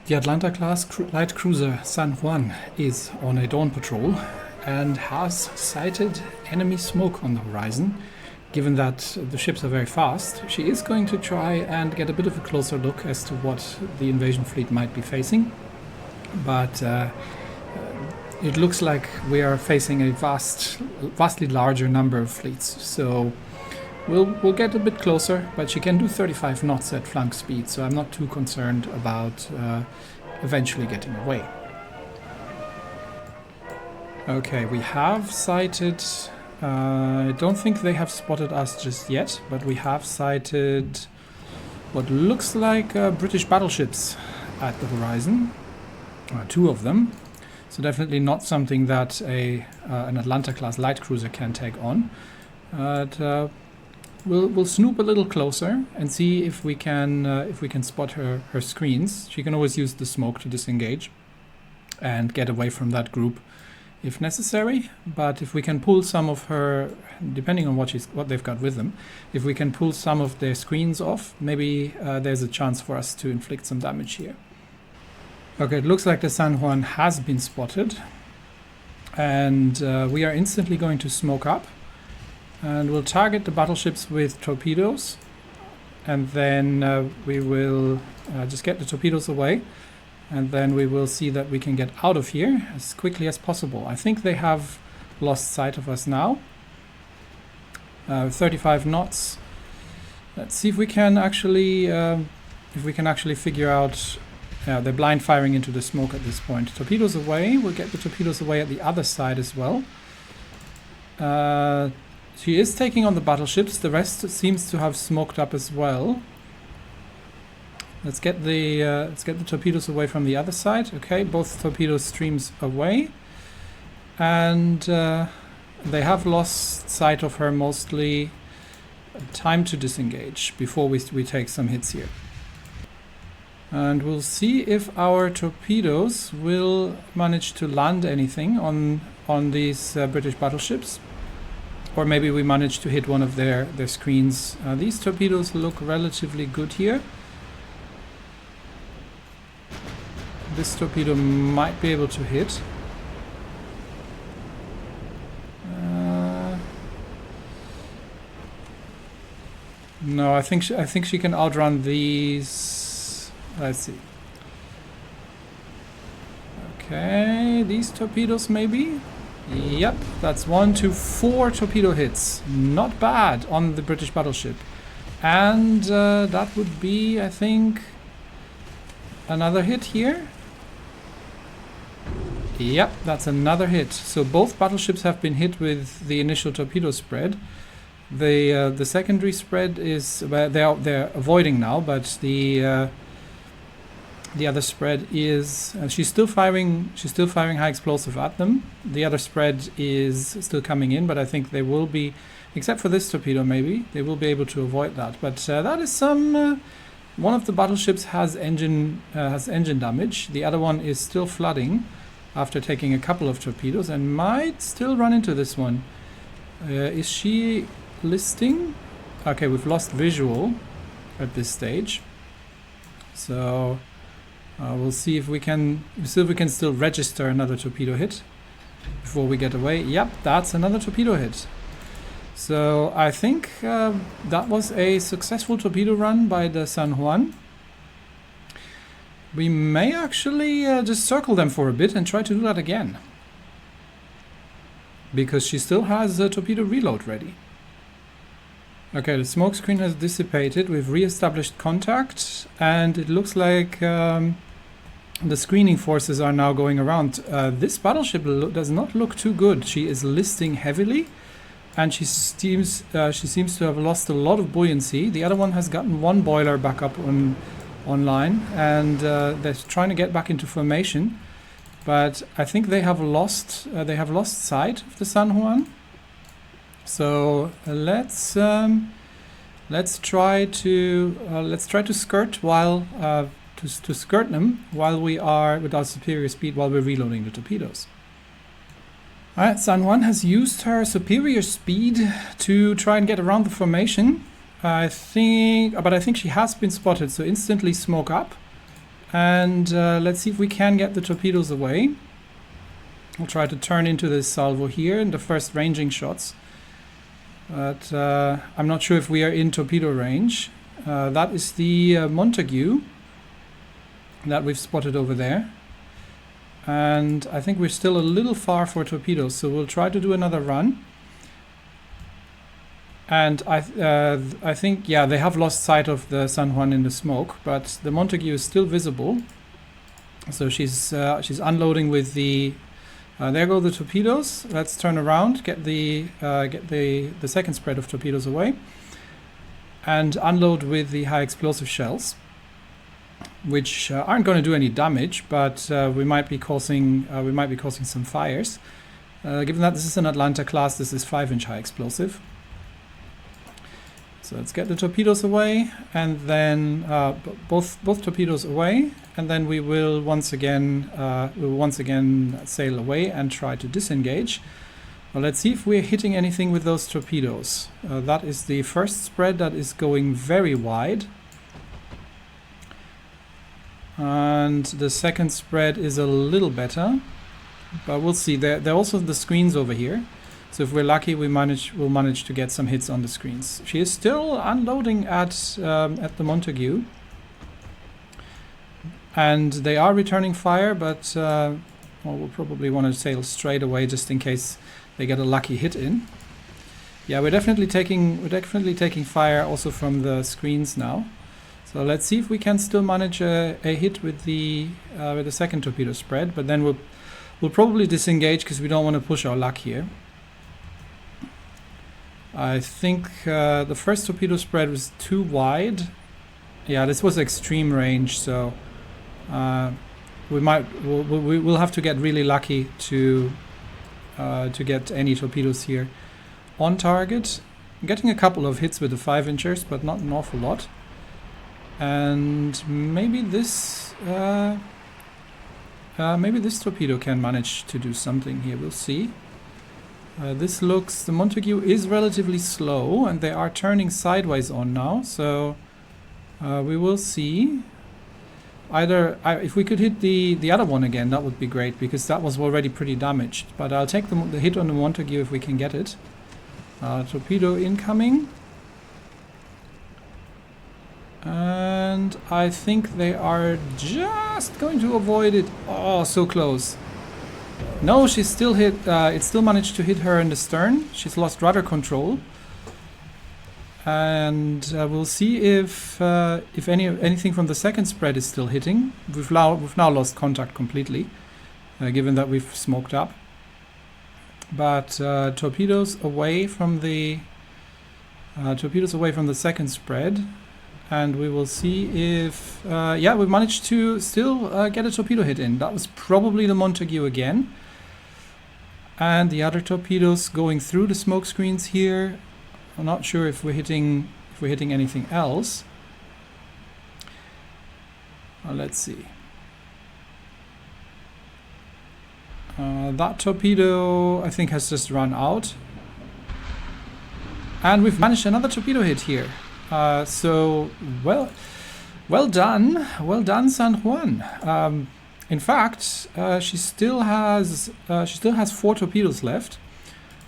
The Atlanta-class light cruiser San Juan is on a dawn patrol and has sighted enemy smoke on the horizon. Given that the ships are very fast, she is going to try and get a bit of a closer look as to what the invasion fleet might be facing. But it looks like we are facing a vastly larger number of fleets. So we'll get a bit closer, but she can do 35 knots at flank speed, so I'm not too concerned about eventually getting away. Okay, we have sighted... I don't think they have spotted us just yet, but we have sighted what looks like British battleships at the horizon. Two of them. So definitely not something that an Atlanta-class light cruiser can take on. But we'll snoop a little closer and see if we can spot her screens. She can always use the smoke to disengage and get away from that group if necessary. But if we can pull some of her, depending on what they've got with them, if we can pull some of their screens off, maybe there's a chance for us to inflict some damage here. Okay, it looks like the San Juan has been spotted, and we are instantly going to smoke up, and we'll target the battleships with torpedoes, and then we will just get the torpedoes away, and then we will see that we can get out of here as quickly as possible. I think they have lost sight of us now. 35 knots. Let's see if we can actually figure out. They're blind firing into the smoke at this point. Torpedoes away. We'll get the torpedoes away at the other side as well. She is taking on the battleships. The rest seems to have smoked up as well. Let's get the torpedoes away from the other side. Okay, both torpedo streams away, and they have lost sight of her mostly. Time to disengage before we take some hits here. And we'll see if our torpedoes will manage to land anything on these British battleships. Or maybe we manage to hit one of their screens. These torpedoes look relatively good here. This torpedo might be able to hit. No, I think she can outrun these. Let's see. Okay, these torpedoes maybe? Yep, that's 1, 2, 4 torpedo hits. Not bad on the British battleship. And that would be, I think, another hit here. Yep, that's another hit. So both battleships have been hit with the initial torpedo spread. The secondary spread is they're avoiding now, but the other spread is she's still firing high explosive at them. The other spread is still coming in, but I think they will be, except for this torpedo maybe, they will be able to avoid that. But that is some. One of the battleships has engine damage. The other one is still flooding after taking a couple of torpedoes and might still run into this one. Is she listing? Okay, we've lost visual at this stage. So we'll see if we can still register another torpedo hit before we get away. Yep, that's another torpedo hit. So I think that was a successful torpedo run by the San Juan. We may actually just circle them for a bit and try to do that again, because she still has a torpedo reload ready. Okay, the smoke screen has dissipated. We've re-established contact, and it looks like the screening forces are now going around. This battleship does not look too good. She is listing heavily, and she seems to have lost a lot of buoyancy. The other one has gotten one boiler back up online, and they're trying to get back into formation. But I think they have lost sight of the San Juan. So let's try to skirt to skirt them while we are with our superior speed while we're reloading the torpedoes. All right, San Juan has used her superior speed to try and get around the formation. But I think she has been spotted, so instantly smoke up And let's see if we can get the torpedoes away. We'll try to turn into this salvo here in the first ranging shots. But I'm not sure if we are in torpedo range. That is the Montague that we've spotted over there. And I think we're still a little far for torpedoes, so we'll try to do another run. And I think, yeah, they have lost sight of the San Juan in the smoke, but the Montague is still visible. So she's unloading with the. There go the torpedoes. Let's turn around, get the second spread of torpedoes away, and unload with the high explosive shells, which aren't going to do any damage, but we might be causing some fires. Given that this is an Atlanta class, this is 5-inch high explosive. So let's get the torpedoes away, and then both torpedoes away, and then we will once again sail away and try to disengage. Well, let's see if we're hitting anything with those torpedoes. That is the first spread that is going very wide. And the second spread is a little better, but we'll see. There are also the screens over here, so if we're lucky, we'll manage to get some hits on the screens. She is still unloading at the Montague, and they are returning fire, but well, we'll probably want to sail straight away just in case they get a lucky hit in. Yeah, we're definitely taking fire also from the screens now. So let's see if we can still manage a hit with the second torpedo spread, but then we'll probably disengage because we don't want to push our luck here. I think the first torpedo spread was too wide. Yeah, this was extreme range, so we'll have to get really lucky to get any torpedoes here on target. I'm getting a couple of hits with the 5-inchers, but not an awful lot. And maybe this torpedo can manage to do something here. We'll see. The Montague is relatively slow, and they are turning sideways on now. So we will see. Either if we could hit the other one again, that would be great, because that was already pretty damaged. But I'll take the hit on the Montague if we can get it. Torpedo incoming. And I think they are just going to avoid it. Oh, so close. No, she's still hit. It still managed to hit her in the stern. She's lost rudder control. And we'll see if anything from the second spread is still hitting. We've now lost contact completely, given that we've smoked up. But torpedoes away from the second spread. And we will see if, yeah, we managed to still get a torpedo hit in. That was probably the Montague again. And the other torpedoes going through the smoke screens here. I'm not sure if we're hitting anything else. Let's see. That torpedo, I think, has just run out. And we've managed another torpedo hit here. So well done, San Juan. In fact, she still has 4 torpedoes left.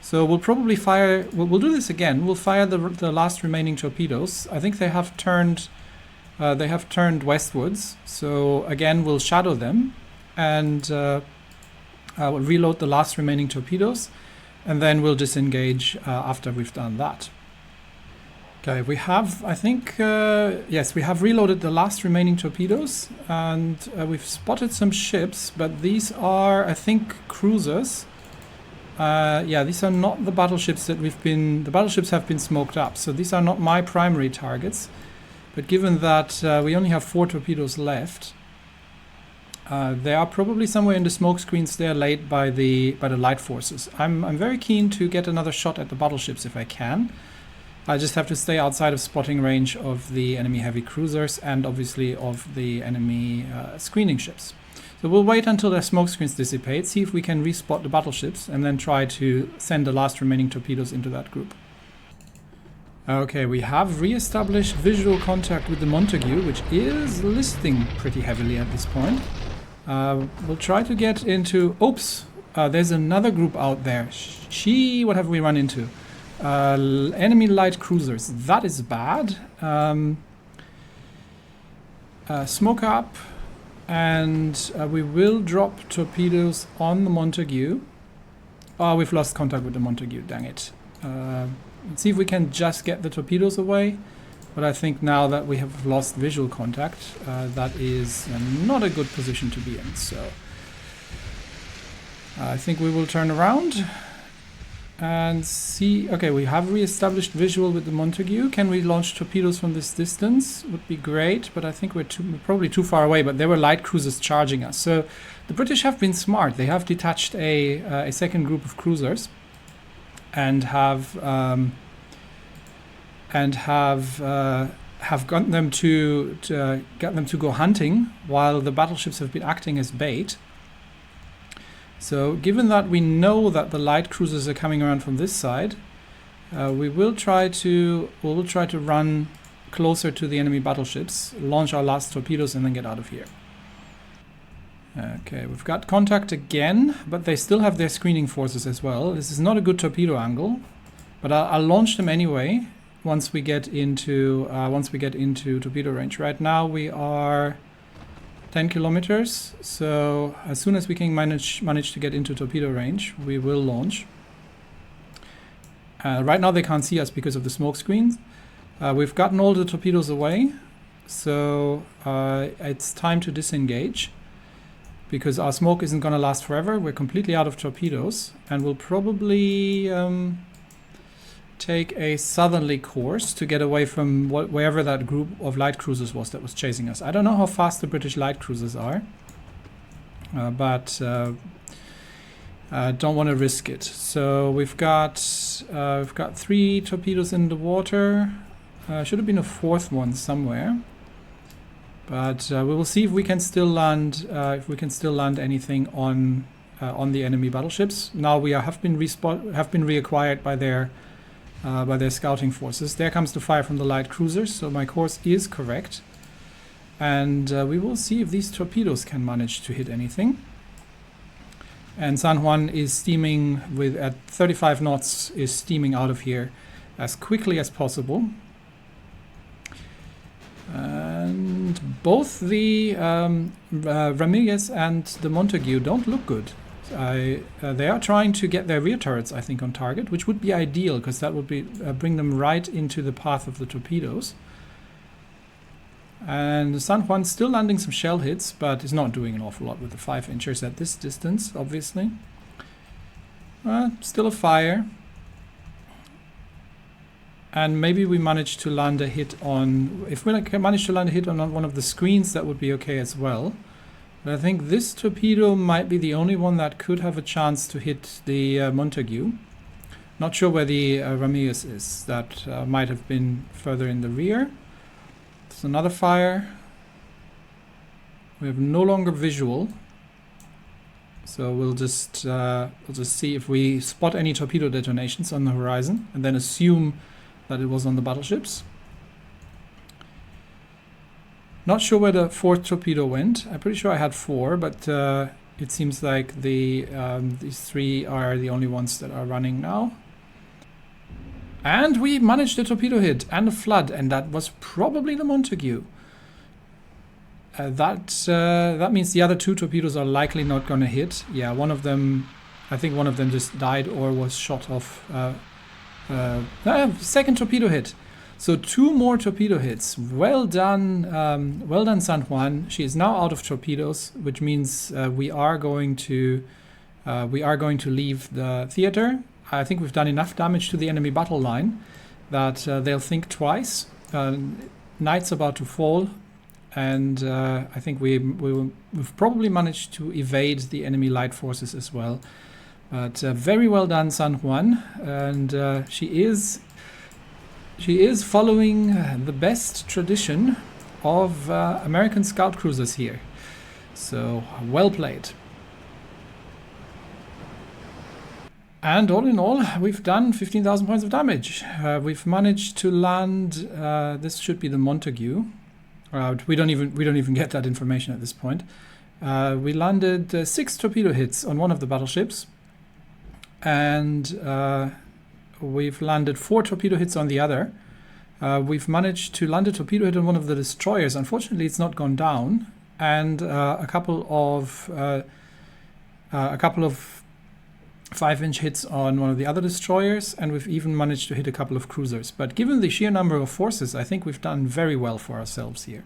So we'll probably fire. We'll do this again. We'll fire the last remaining torpedoes. I think they have turned westwards. So again, we'll shadow them, and we'll reload the last remaining torpedoes, and then we'll disengage after we've done that. Okay, we have, I think, yes, we have reloaded the last remaining torpedoes, and we've spotted some ships, but these are, I think, cruisers. Yeah, these are not the battleships that the battleships have been smoked up, so these are not my primary targets. But given that we only have 4 torpedoes left, they are probably somewhere in the smoke screens there laid by the light forces. I'm very keen to get another shot at the battleships if I can. I just have to stay outside of spotting range of the enemy heavy cruisers and obviously of the enemy screening ships. So we'll wait until their smoke screens dissipate, see if we can respot the battleships, and then try to send the last remaining torpedoes into that group. Okay, we have re-established visual contact with the Montague, which is listing pretty heavily at this point. We'll try to get into... Oops! There's another group out there. What have we run into? Enemy light cruisers. That is bad. Smoke up. And we will drop torpedoes on the Montague. Oh, we've lost contact with the Montague, dang it. Let's see if we can just get the torpedoes away. But I think now that we have lost visual contact, that is not a good position to be in. So I think we will turn around and see. Okay, we have re-established visual with the Montague. Can we launch torpedoes from this distance? Would be great, but I think we're probably too far away. But there were light cruisers charging us. So the British have been smart. They have detached a second group of cruisers and have gotten them to get them to go hunting while the battleships have been acting as bait. So given that we know that the light cruisers are coming around from this side, we will try to run closer to the enemy battleships, launch our last torpedoes and then get out of here. Okay, we've got contact again, but they still have their screening forces as well. This is not a good torpedo angle, but I'll launch them anyway once we get into torpedo range. Right now we are 10 kilometers, so as soon as we can manage to get into torpedo range, we will launch. Right now they can't see us because of the smoke screens. We've gotten all the torpedoes away, so it's time to disengage because our smoke isn't going to last forever. We're completely out of torpedoes and we'll probably take a southerly course to get away from wherever that group of light cruisers was that was chasing us. I don't know how fast the British light cruisers are, but don't want to risk it. So we've got 3 torpedoes in the water. Should have been a 4th one somewhere, but we will see if we can still land anything on the enemy battleships. Now we have been reacquired by their scouting forces. There comes the fire from the light cruisers, so my course is correct. And we will see if these torpedoes can manage to hit anything. And San Juan is steaming at 35 knots, is steaming out of here as quickly as possible. And both the Ramirez and the Montague don't look good. They are trying to get their rear turrets, I think, on target, which would be ideal because that would bring them right into the path of the torpedoes. And San Juan's still landing some shell hits, but is not doing an awful lot with the 5-inchers at this distance, obviously. Still a fire. And maybe we manage to land a hit on... If we can manage to land a hit on one of the screens, that would be okay as well. But I think this torpedo might be the only one that could have a chance to hit the Montague. Not sure where the Ramirez is. That might have been further in the rear. There's another fire. We have no longer visual. So we'll just see if we spot any torpedo detonations on the horizon and then assume that it was on the battleships. Not sure where the 4th torpedo went. I'm pretty sure I had 4, but it seems like these 3 are the only ones that are running now. And we managed a torpedo hit and a flood, and that was probably the Montague. That means the other 2 torpedoes are likely not going to hit. Yeah, one of them, I think one of them just died or was shot off. Second torpedo hit. So 2 more torpedo hits. Well done San Juan. She is now out of torpedoes, which means we are going to leave the theater. I think we've done enough damage to the enemy battle line that they'll think twice. Night's about to fall, and I think we've probably managed to evade the enemy light forces as well. But very well done, San Juan, and she is following the best tradition of American scout cruisers here. So well played. And all in all, we've done 15,000 points of damage. We've managed to land. This should be the Montague. We don't even get that information at this point. We landed 6 torpedo hits on one of the battleships, and we've landed 4 torpedo hits on the other. We've managed to land a torpedo hit on one of the destroyers. Unfortunately, it's not gone down, and a couple of 5-inch hits on one of the other destroyers, and we've even managed to hit a couple of cruisers. But given the sheer number of forces, I think we've done very well for ourselves here.